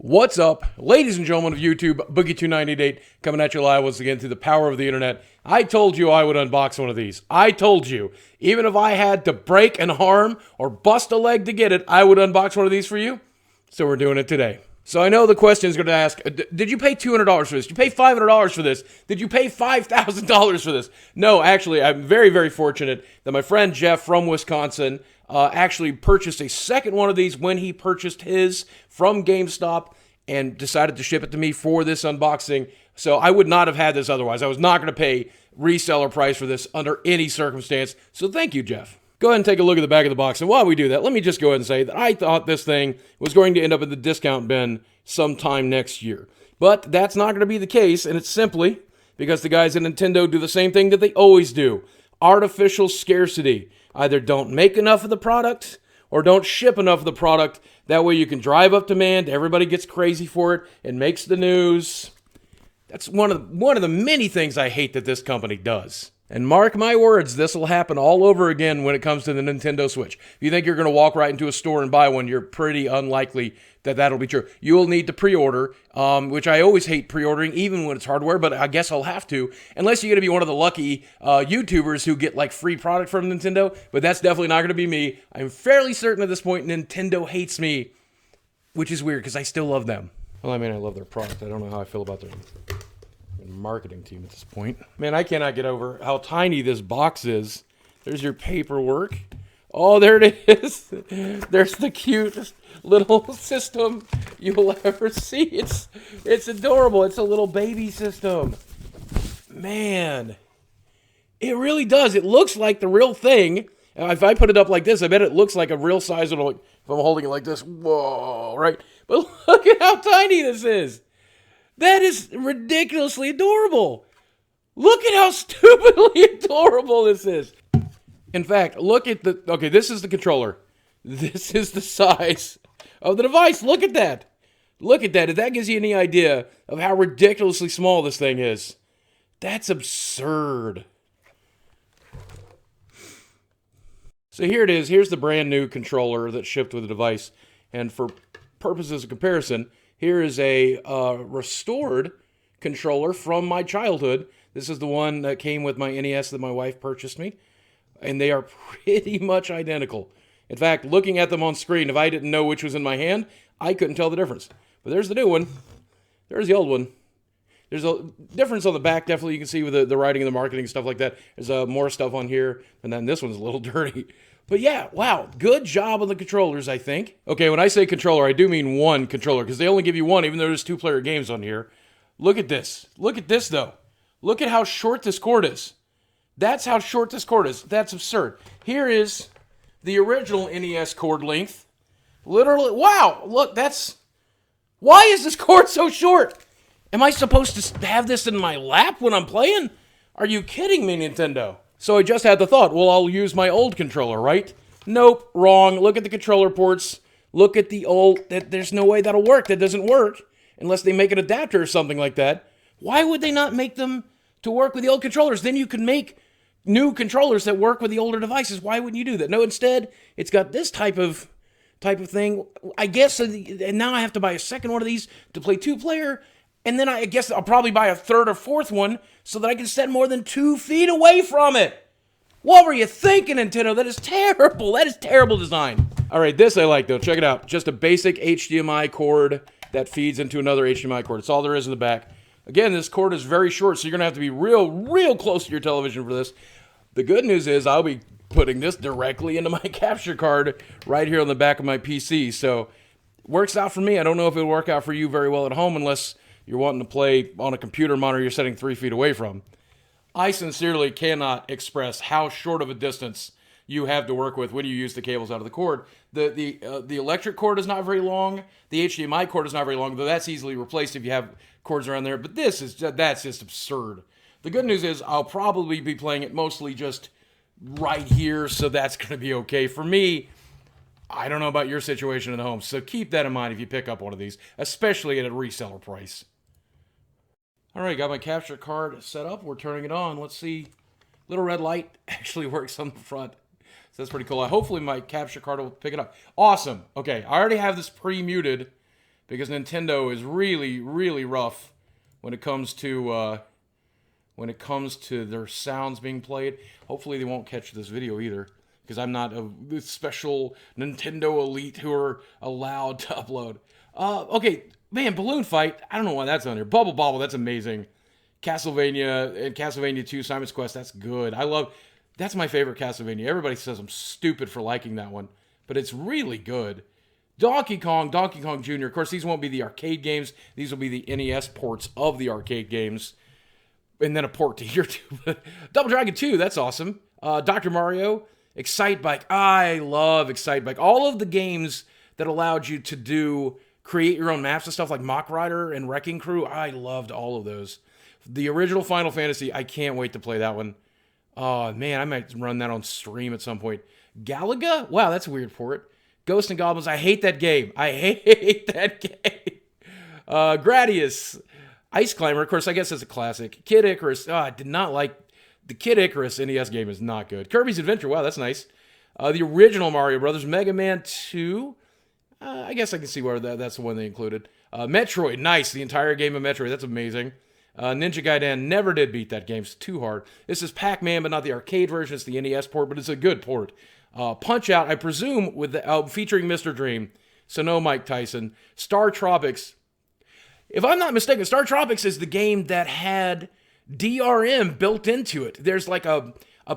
What's up, ladies and gentlemen of YouTube? Boogie298 coming at you live once again through the power of the internet. I told you I would unbox one of these. I told you. Even if I had to break an arm or bust a leg to get it, I would unbox one of these for you. So we're doing it today. So I know the question is going to ask, did you pay $200 for this? Did you pay $500 for this? Did you pay $5,000 for this? No, actually, I'm very, very fortunate that my friend Jeff from Wisconsin actually purchased a second one of these when he purchased his from GameStop and decided to ship it to me for this unboxing. So I would not have had this otherwise. I was not going to pay reseller price for this under any circumstance. So thank you, Jeff. Go ahead and take a look at the back of the box. And while we do that, let me just go ahead and say that I thought this thing was going to end up in the discount bin sometime next year. But that's not going to be the case, and it's simply because the guys at Nintendo do the same thing that they always do. Artificial scarcity. Either don't make enough of the product or don't ship enough of the product. That way you can drive up demand, everybody gets crazy for it, and makes the news. That's one of the many things I hate that this company does. And mark my words, this will happen all over again when it comes to the Nintendo Switch. If you think you're going to walk right into a store and buy one, you're pretty unlikely that that'll be true. You will need to pre-order, which I always hate pre-ordering, even when it's hardware, but I guess I'll have to, unless you're going to be one of the lucky YouTubers who get like free product from Nintendo, but that's definitely not going to be me. I'm fairly certain at this point Nintendo hates me, which is weird because I still love them. Well, I mean, I love their product. I don't know how I feel about their marketing team at this point. Man, I cannot get over how tiny this box is. There's your paperwork. Oh, there it is. There's the cutest little system you'll ever see. It's adorable. It's a little baby system. Man, it really does. It looks like the real thing. If I put it up like this, I bet it looks like a real size. If I'm holding it like this, whoa, right? But look at how tiny this is. That is ridiculously adorable. Look at how stupidly adorable this is. In fact, look at the... Okay, this is the controller. This is the size of the device. Look at that. Look at that. If that gives you any idea of how ridiculously small this thing is. That's absurd. So here it is. Here's the brand new controller that shipped with the device. And for purposes of comparison, here is a restored controller from my childhood. This is the one that came with my NES that my wife purchased me. And they are pretty much identical. In fact, looking at them on screen, if I didn't know which was in my hand, I couldn't tell the difference. But there's the new one. There's the old one. There's a difference on the back, definitely. You can see with the writing and the marketing and stuff like that. There's more stuff on here. And then this one's a little dirty. But yeah, wow, good job on the controllers, I think. Okay, when I say controller, I do mean one controller, because they only give you one, even though there's two-player games on here. Look at this. Look at this, though. Look at how short this cord is. That's how short this cord is. That's absurd. Here is the original NES cord length. Literally, wow, look, that's... Why is this cord so short? Am I supposed to have this in my lap when I'm playing? Are you kidding me, Nintendo? So I just had the thought, well, I'll use my old controller, right? Nope, wrong. Look at the controller ports. Look at the old... There's no way that'll work. That doesn't work unless they make an adapter or something like that. Why would they not make them to work with the old controllers? Then you can make new controllers that work with the older devices. Why wouldn't you do that? No, instead, it's got this type of thing. I guess, and now I have to buy a second one of these to play two-player, and then I guess I'll probably buy a third or fourth one so that I can stand more than 2 feet away from it. What were you thinking, Nintendo? That is terrible. That is terrible design. All right, this I like, though. Check it out. Just a basic HDMI cord that feeds into another HDMI cord. That's all there is in the back. Again, this cord is very short, so you're going to have to be real close to your television for this. The good news is I'll be putting this directly into my capture card right here on the back of my PC. So, works out for me. I don't know if it'll work out for you very well at home unless you're wanting to play on a computer monitor you're sitting 3 feet away from. I sincerely cannot express how short of a distance you have to work with when you use the cables out of the cord. The electric cord is not very long. The HDMI cord is not very long, though that's easily replaced if you have cords around there. But that's just absurd. The good news is I'll probably be playing it mostly just right here, so that's going to be okay. For me, I don't know about your situation at home, so keep that in mind if you pick up one of these, especially at a reseller price. All right, got my capture card set up. We're turning it on. Let's see. Little red light actually works on the front. So that's pretty cool. Hopefully my capture card will pick it up. Awesome. Okay, I already have this pre-muted because Nintendo is really, really rough when it comes to their sounds being played. Hopefully they won't catch this video either, because I'm not a special Nintendo elite who are allowed to upload. Okay, man, Balloon Fight. I don't know why that's on here. Bubble Bobble, that's amazing. Castlevania and Castlevania 2, Simon's Quest, that's good. That's my favorite Castlevania. Everybody says I'm stupid for liking that one, but it's really good. Donkey Kong Jr. Of course, these won't be the arcade games. These will be the NES ports of the arcade games. And then a port to here too. Double Dragon 2, that's awesome. Dr. Mario, Excite Bike. I love Excite Bike. All of the games that allowed you to create your own maps and stuff like Mach Rider and Wrecking Crew, I loved all of those. The original Final Fantasy, I can't wait to play that one. Oh, man, I might run that on stream at some point. Galaga? Wow, that's a weird port. Ghosts and Goblins, I hate that game. I hate that game. Gradius. Ice Climber, of course, I guess that's a classic. Kid Icarus, I did not like... The Kid Icarus NES game is not good. Kirby's Adventure, wow, that's nice. The original Mario Brothers, Mega Man 2. I guess I can see where that's the one they included. Metroid, nice. The entire game of Metroid, that's amazing. Ninja Gaiden, never did beat that game. It's too hard. This is Pac-Man, but not the arcade version. It's the NES port, but it's a good port. Punch-Out, I presume, with featuring Mr. Dream. So no Mike Tyson. Star Tropics. If I'm not mistaken, Star Tropics is the game that had DRM built into it. There's like a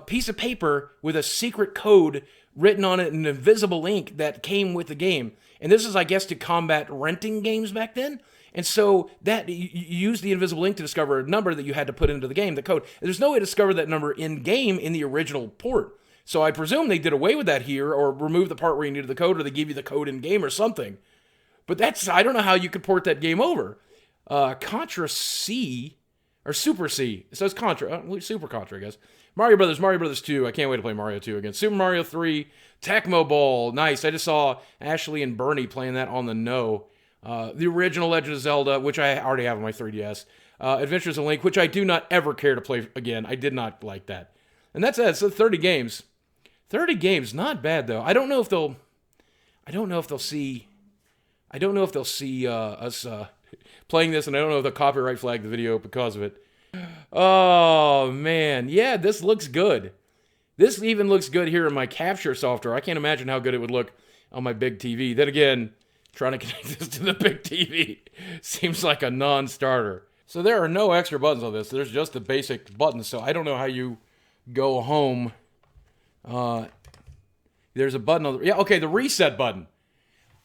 piece of paper with a secret code written on it in invisible ink that came with the game. And this is, I guess, to combat renting games back then. And so that you use the invisible ink to discover a number that you had to put into the game, the code. There's no way to discover that number in-game in the original port. So I presume they did away with that here, or removed the part where you needed the code, or they give you the code in-game or something. But I don't know how you could port that game over. Contra C, or Super C. So it's Contra, Super Contra, I guess. Mario Brothers 2. I can't wait to play Mario 2 again. Super Mario 3, Tecmo Bowl. Nice. I just saw Ashley and Bernie playing that on the No. The original Legend of Zelda, which I already have on my 3DS. Adventures of Link, which I do not ever care to play again. I did not like that. And that's it. So 30 games. 30 games, not bad though. I don't know if they'll see us playing this, and I don't know if they'll copyright flag the video because of it. Oh man, yeah, this looks good. This even looks good here in my capture software. I can't imagine how good it would look on my big TV. Then again, trying to connect this to the big TV seems like a non-starter. So there are no extra buttons on this. There's just the basic buttons. So I don't know how you go home. There's a button on the... Yeah, okay, the reset button.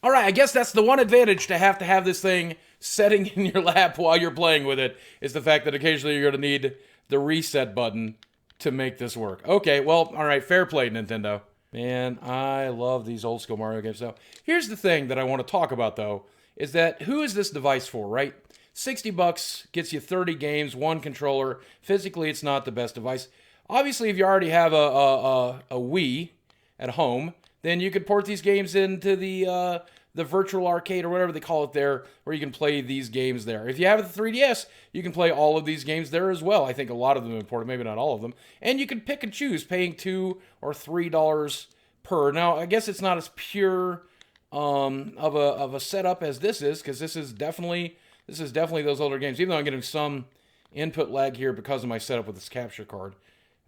All right, I guess that's the one advantage to have this thing setting in your lap while you're playing with it, is the fact that occasionally you're going to need the reset button to make this work. Okay, well, all right, fair play, Nintendo. Man, I love these old school Mario games. So here's the thing that I want to talk about, though, is that who is this device for, right? $60 gets you 30 games, one controller. Physically, it's not the best device. Obviously, if you already have a Wii at home, then you could port these games into the virtual arcade or whatever they call it there, where you can play these games there. If you have the 3DS, you can play all of these games there as well. I think a lot of them are imported, maybe not all of them. And you can pick and choose, paying $2 or $3 per. Now, I guess it's not as pure of a setup as this is, because this is definitely those older games. Even though I'm getting some input lag here because of my setup with this capture card.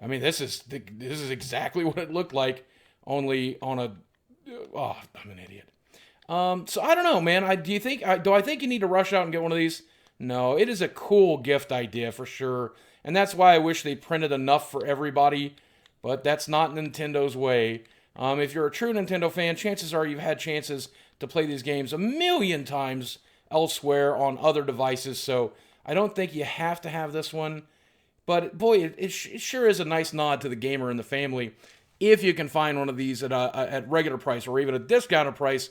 I mean, this is exactly what it looked like, only on a... Oh, I'm an idiot. So I don't know, man. Do I think you need to rush out and get one of these? No, it is a cool gift idea for sure. And that's why I wish they printed enough for everybody, but that's not Nintendo's way. If you're a true Nintendo fan, chances are you've had chances to play these games a million times elsewhere on other devices, so I don't think you have to have this one. But boy, it sure is a nice nod to the gamer in the family. If you can find one of these at regular price or even a discounted price,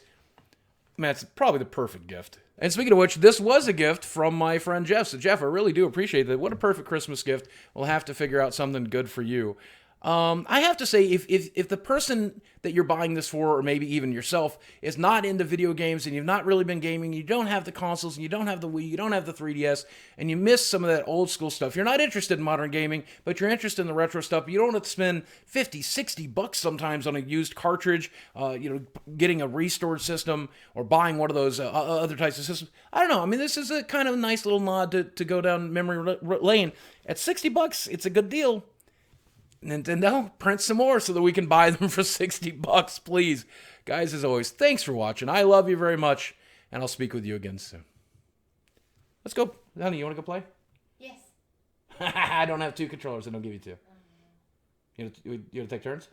man, it's probably the perfect gift. And speaking of which, this was a gift from my friend Jeff. So Jeff, I really do appreciate that. What a perfect Christmas gift. We'll have to figure out something good for you. I have to say, if the person that you're buying this for, or maybe even yourself, is not into video games and you've not really been gaming, you don't have the consoles and you don't have the Wii, you don't have the 3DS, and you miss some of that old school stuff, you're not interested in modern gaming, but you're interested in the retro stuff, you don't have to spend 50, 60 bucks sometimes on a used cartridge, getting a restored system or buying one of those other types of systems. I don't know. I mean, this is a kind of nice little nod to go down memory lane. At 60 bucks, it's a good deal. Nintendo, print some more so that we can buy them for 60 bucks, please. Guys, as always, thanks for watching. I love you very much, and I'll speak with you again soon. Let's go. Honey, you want to go play? Yes. I don't have 2 controllers. I don't give you 2. You want to take turns?